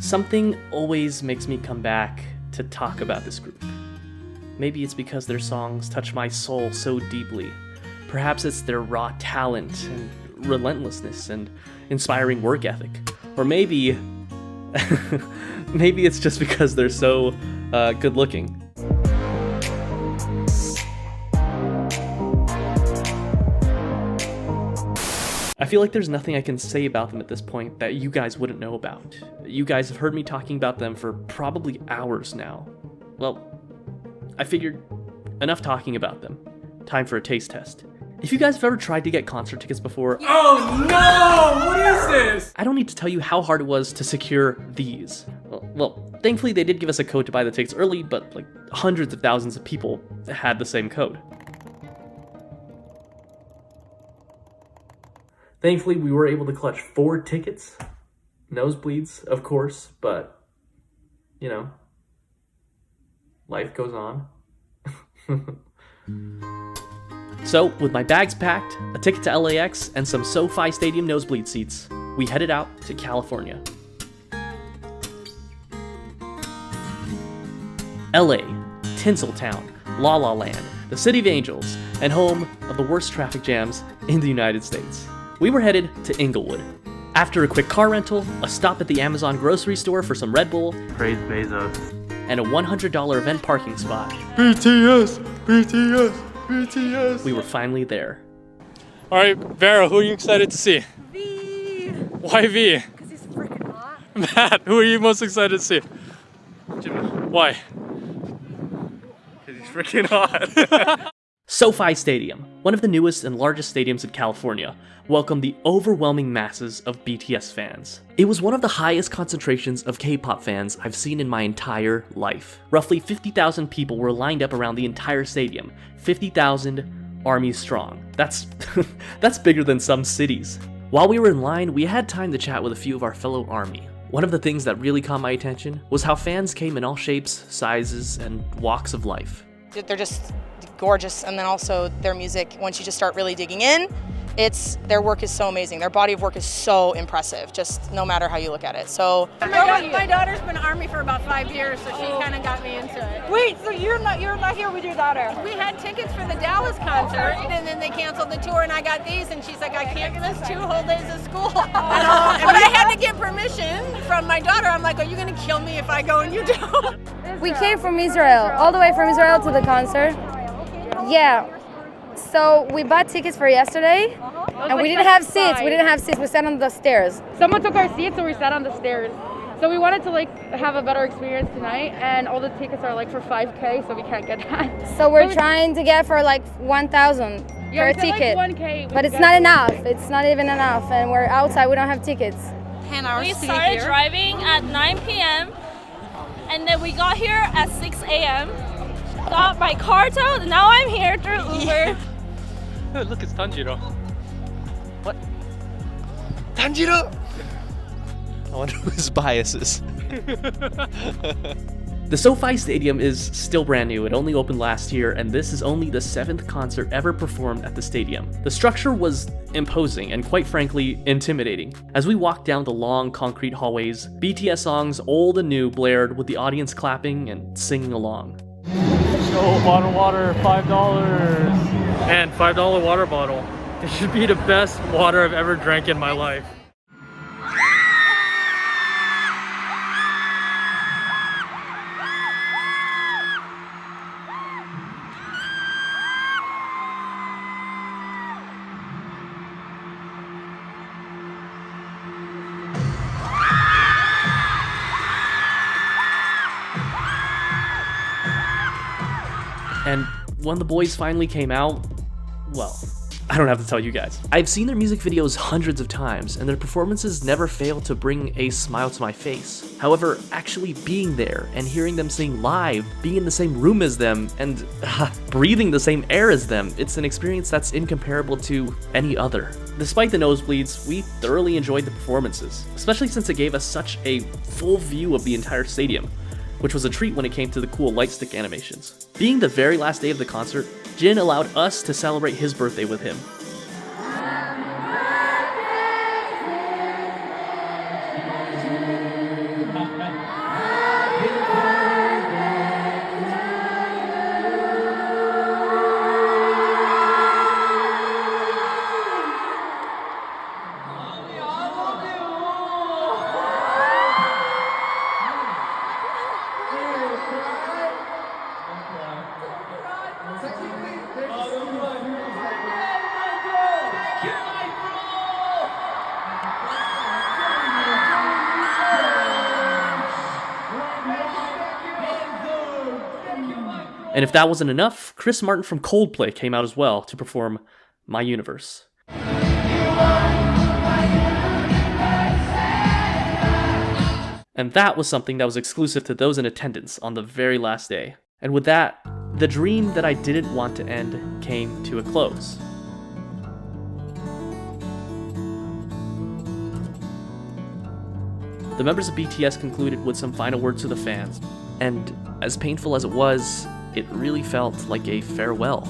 Something always makes me come back to talk about this group. Maybe it's because their songs touch my soul so deeply. Perhaps it's their raw talent and relentlessness and inspiring work ethic. Or maybe maybe it's just because they're so good looking. I feel like there's nothing I can say about them at this point that you guys wouldn't know about. You guys have heard me talking about them for probably hours now. Well, I figured enough talking about them. Time for a taste test. If you guys have ever tried to get concert tickets before— Oh no! What is this? I don't need to tell you how hard it was to secure these. Well, thankfully they did give us a code to buy the tickets early, but like hundreds of thousands of people had the same code. Thankfully, we were able to clutch 4 tickets. Nosebleeds, of course, but, you know, life goes on. So, with my bags packed, a ticket to LAX, and some SoFi Stadium nosebleed seats, we headed out to California. LA, Tinseltown, La La Land, the City of Angels, and home of the worst traffic jams in the United States. We were headed to Inglewood. After a quick car rental, a stop at the Amazon grocery store for some Red Bull, Praise Bezos, and a $100 event parking spot, BTS, BTS, BTS. we were finally there. All right, Vera, who are you excited to see? V. Why V? Because he's freaking hot. Matt, who are you most excited to see? Jimmy, Why? because he's freaking hot. SoFi Stadium, one of the newest and largest stadiums in California, welcomed the overwhelming masses of BTS fans. It was one of the highest concentrations of K-pop fans I've seen in my entire life. Roughly 50,000 people were lined up around the entire stadium, 50,000 army strong. That's bigger than some cities. While we were in line, we had time to chat with a few of our fellow army. One of the things that really caught my attention was how fans came in all shapes, sizes, and walks of life. They're just gorgeous, and then also their music, once you just start really digging in, their work is so amazing. Their body of work is so impressive, just no matter how you look at it. So My daughter's been Army for about 5 years, so she kind of got me into it. Wait, so you're not here with your daughter? We had tickets for the Dallas concert, and then they canceled the tour, and I got these, and she's like, I can't miss 2 whole days of school. But I had to get permission from my daughter. I'm like, are you gonna kill me if I go and you don't? We came from Israel, all the way from Israel to the concert. Yeah. So we bought tickets for yesterday, and we didn't have seats. We sat on the stairs. Someone took our seats, so we sat on the stairs. So we wanted to have a better experience tonight, and all the tickets are for $5K, so we can't get that. So we're trying to get for 1,000 per we said, ticket, $1K, but it's not enough. It's not even enough, and we're outside. We don't have tickets. 10 hours We to get started here. driving at 9 p.m. and then we got here at 6 a.m. Got my car towed. Now I'm here through Uber. Look, it's Tanjiro. What? Tanjiro! I wonder who his bias is. The SoFi Stadium is still brand new. It only opened last year, and this is only the 7th concert ever performed at the stadium. The structure was imposing and, quite frankly, intimidating. As we walked down the long concrete hallways, BTS songs old and new blared with the audience clapping and singing along. Yo, bottled water, $5. And $5 water bottle. This should be the best water I've ever drank in my life. And when the boys finally came out, well, I don't have to tell you guys. I've seen their music videos hundreds of times, and their performances never fail to bring a smile to my face. However, actually being there and hearing them sing live, being in the same room as them, and breathing the same air as them, it's an experience that's incomparable to any other. Despite the nosebleeds, we thoroughly enjoyed the performances, especially since it gave us such a full view of the entire stadium, which was a treat when it came to the cool light stick animations. Being the very last day of the concert, Jin allowed us to celebrate his birthday with him. And if that wasn't enough, Chris Martin from Coldplay came out as well to perform My Universe. And that was something that was exclusive to those in attendance on the very last day. And with that, the dream that I didn't want to end came to a close. The members of BTS concluded with some final words to the fans, and as painful as it was, it really felt like a farewell,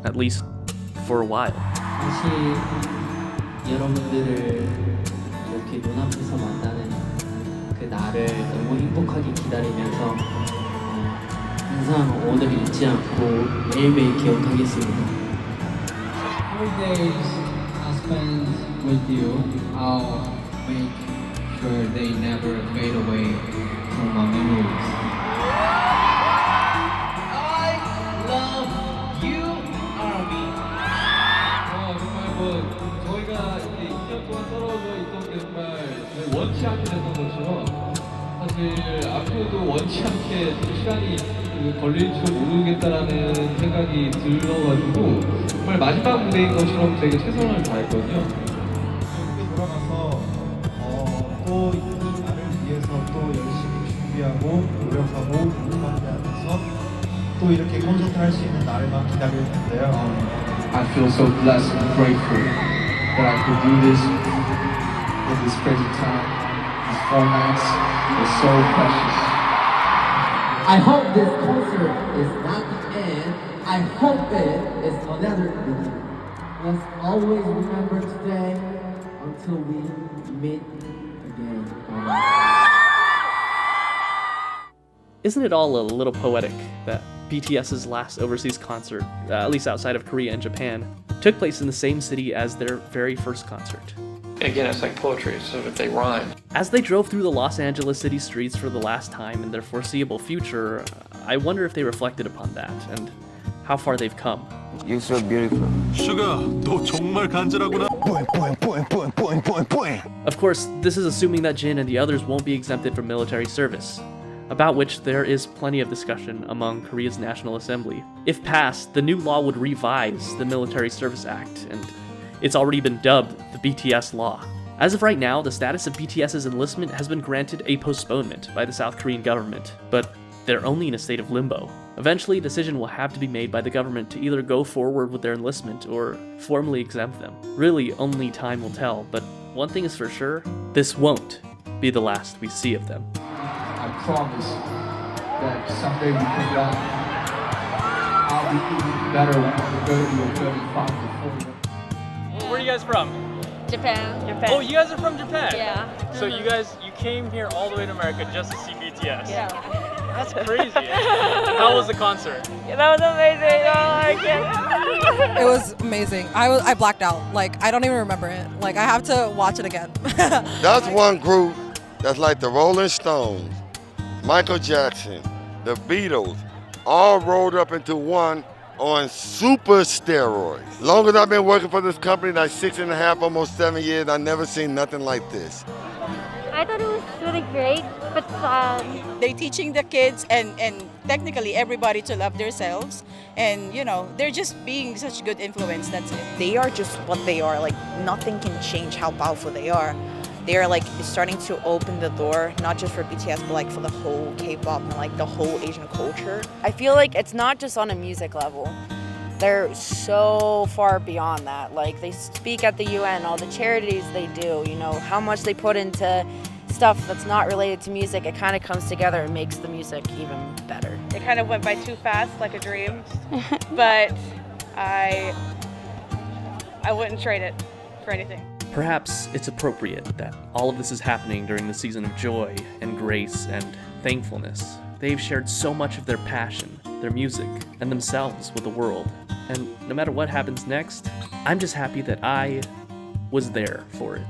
at least for a while. 다시 여러분들을 이렇게 눈앞에서 만나는 그 날을 너무 행복하게 기다리면서 항상 오늘 잊지 않고 매일매일 기억하겠습니다. Holidays I spend with you, I'll make sure they never fade away from my memories. I love you, army. 정말 저희가 이제 2년 동안 떨어져 있던 게 정말 원치 않게 됐던 것처럼 사실 앞으로도 원치 않게 시간이 걸릴 줄 모르겠다라는 생각이 들어가지고 정말 마지막 무대인 것처럼 되게 최선을 다했거든요. 이렇게 돌아가서 또 이 날을 위해서 또 열심히 준비하고 노력하고 공부하면서 또 이렇게 콘서트 할 수 있는 날만 기다릴 텐데요. I feel so blessed and grateful that I could do this in this crazy time. These 4 nights were so precious. I hope this concert is not the end. I hope it is another beginning. Let's always remember today until we meet again. Isn't it all a little poetic that BTS's last overseas concert, at least outside of Korea and Japan, took place in the same city as their very first concert? Again, it's like poetry, so if they rhyme. As they drove through the Los Angeles city streets for the last time in their foreseeable future, I wonder if they reflected upon that and how far they've come. You're so beautiful. Sugar, 너 정말 간절하구나. Of course, this is assuming that Jin and the others won't be exempted from military service, about which there is plenty of discussion among Korea's National Assembly. If passed, the new law would revise the Military Service Act, and it's already been dubbed the BTS law. As of right now, the status of BTS's enlistment has been granted a postponement by the South Korean government, but they're only in a state of limbo. Eventually, a decision will have to be made by the government to either go forward with their enlistment or formally exempt them. Really, only time will tell, but one thing is for sure, this won't be the last we see of them. I promise that someday we come back, I'll be even better when 30 or 35 or 40. Where are you guys from? Japan. Oh, you guys are from Japan? Yeah. So you came here all the way to America just to see BTS? Yeah. That's crazy. How was the concert? Yeah, that was amazing. Oh, I can't. It was amazing. I blacked out. Like, I don't even remember it. Like, I have to watch it again. That's one group that's like the Rolling Stones, Michael Jackson, the Beatles, all rolled up into one on super steroids. Long as I've been working for this company, like 6.5, almost 7 years, I've never seen nothing like this. I thought it was really great, but they're teaching the kids and technically everybody to love themselves, and you know, they're just being such a good influence. That's it. They are just what they are. Like, nothing can change how powerful they are. They are like starting to open the door, not just for BTS, but like for the whole K-pop and like the whole Asian culture. I feel like it's not just on a music level. They're so far beyond that. Like, they speak at the UN, all the charities they do, you know, how much they put into stuff that's not related to music. It kind of comes together and makes the music even better. It kind of went by too fast, like a dream, but I wouldn't trade it for anything. Perhaps it's appropriate that all of this is happening during the season of joy and grace and thankfulness. They've shared so much of their passion, their music, and themselves with the world. And no matter what happens next, I'm just happy that I was there for it.